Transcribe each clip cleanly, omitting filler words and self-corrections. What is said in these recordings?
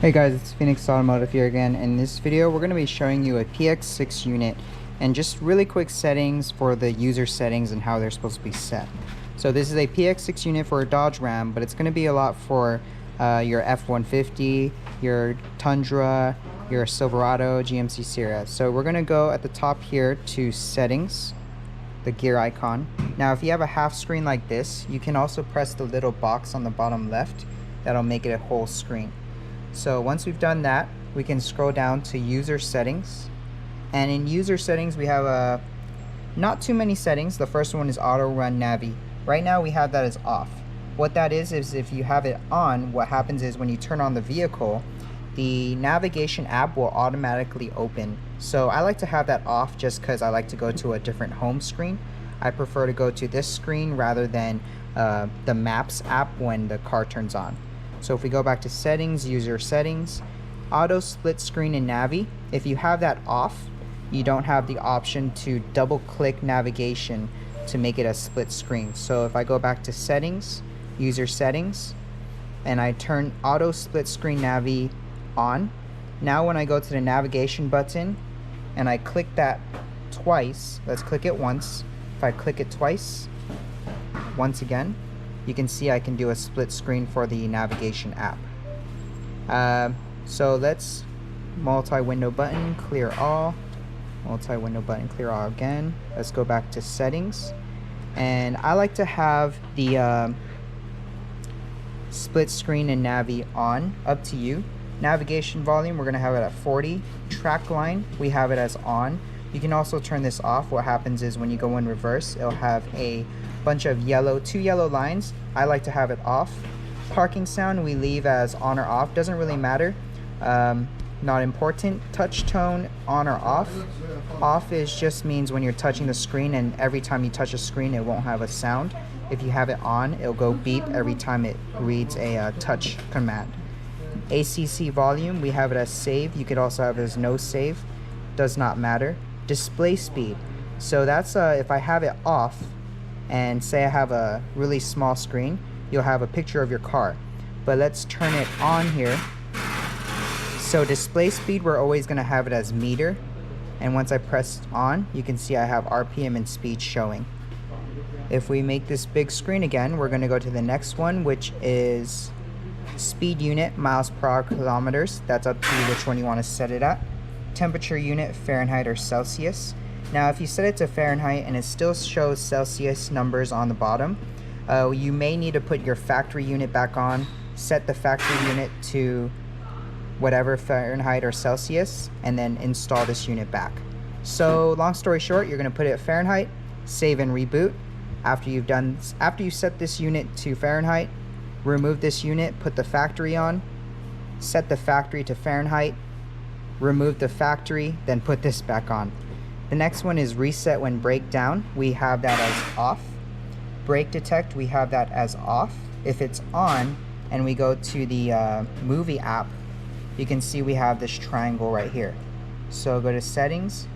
Hey guys, it's Phoenix Automotive here again. In this video, we're going to be showing you a PX6 unit and just really quick settings for the user settings and how they're supposed to be set. So this is a PX6 unit for a Dodge Ram, but it's going to be a lot for your F-150, your Tundra, your Silverado, GMC Sierra. So we're going to go at the top here to settings, the gear icon. Now if you have a half screen like this, you can also press the little box on the bottom left. That'll make it a whole screen. So once we've done that, we can scroll down to user settings, and in user settings we have not too many settings. The first one is Autorun Navi. Right now we have that as off. What that is if you have it on, what happens is when you turn on the vehicle, the navigation app will automatically open. So I like to have that off just because I like to go to a different home screen. I prefer to go to this screen rather than the Maps app when the car turns on. So if we go back to settings, user settings, auto split screen and Navi, if you have that off, you don't have the option to double click navigation to make it a split screen. So if I go back to settings, user settings, and I turn auto split screen Navi on, now when I go to the navigation button and I click that twice, let's click it once. If I click it twice, once again, you can see I can do a split screen for the navigation app. So let's multi-window button, clear all, multi-window button, clear all again. Let's go back to settings, and I like to have the split screen and Navi on, up to you. Navigation volume, we're gonna have it at 40. Track line, we have it as on. You can also turn this off. What happens is when you go in reverse, it'll have a bunch of two yellow lines. I like to have it off. Parking sound we leave as on or off, doesn't really matter, not important. Touch tone on or off. Off is just means when you're touching the screen, and every time you touch a screen it won't have a sound. If you have it on, it'll go beep every time it reads a touch command. ACC volume, we have it as save. You could also have it as no save, does not matter. Display speed, so that's if I have it off and say I have a really small screen, you'll have a picture of your car. But let's turn it on here. So display speed, we're always going to have it as meter, and once I press on, you can see I have RPM and speed showing. If we make this big screen again, we're going to go to the next one, which is speed unit, miles per hour, kilometers. That's up to you which one you want to set it at. Temperature unit, Fahrenheit or Celsius. Now if you set it to Fahrenheit and it still shows Celsius numbers on the bottom, you may need to put your factory unit back on, set the factory unit to whatever Fahrenheit or Celsius, and then install this unit back. So long story short, you're going to put it at Fahrenheit, save and reboot. After you set this unit to Fahrenheit, remove this unit, put the factory on, set the factory to Fahrenheit, remove the factory, then put this back on. The next one is reset when brake down. We have that as off. Brake detect, we have that as off. If it's on and we go to the movie app, you can see we have this triangle right here. So go to settings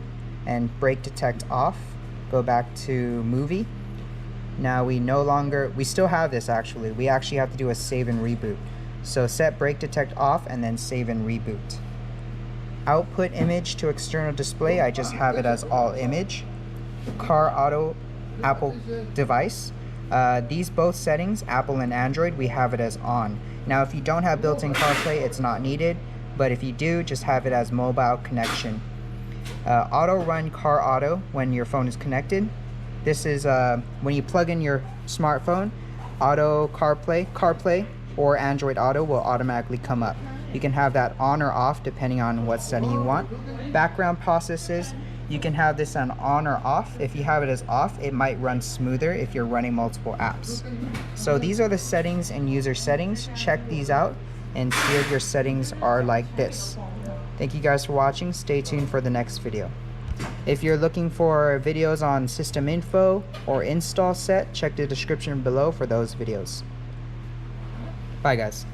and brake detect off. Go back to movie. Now we still have this actually. We actually have to do a save and reboot. So set brake detect off and then save and reboot. Output image to external display, I just have it as all image. Car auto, Apple device. These both settings, Apple and Android, we have it as on. Now if you don't have built-in CarPlay, it's not needed, but if you do, just have it as mobile connection. Auto run car auto when your phone is connected. This is when you plug in your smartphone, auto CarPlay or Android Auto will automatically come up. You can have that on or off depending on what setting you want. Background processes, you can have this on or off. If you have it as off, it might run smoother if you're running multiple apps. So these are the settings and user settings. Check these out and see if your settings are like this. Thank you guys for watching. Stay tuned for the next video. If you're looking for videos on system info or install set, check the description below for those videos. Bye guys.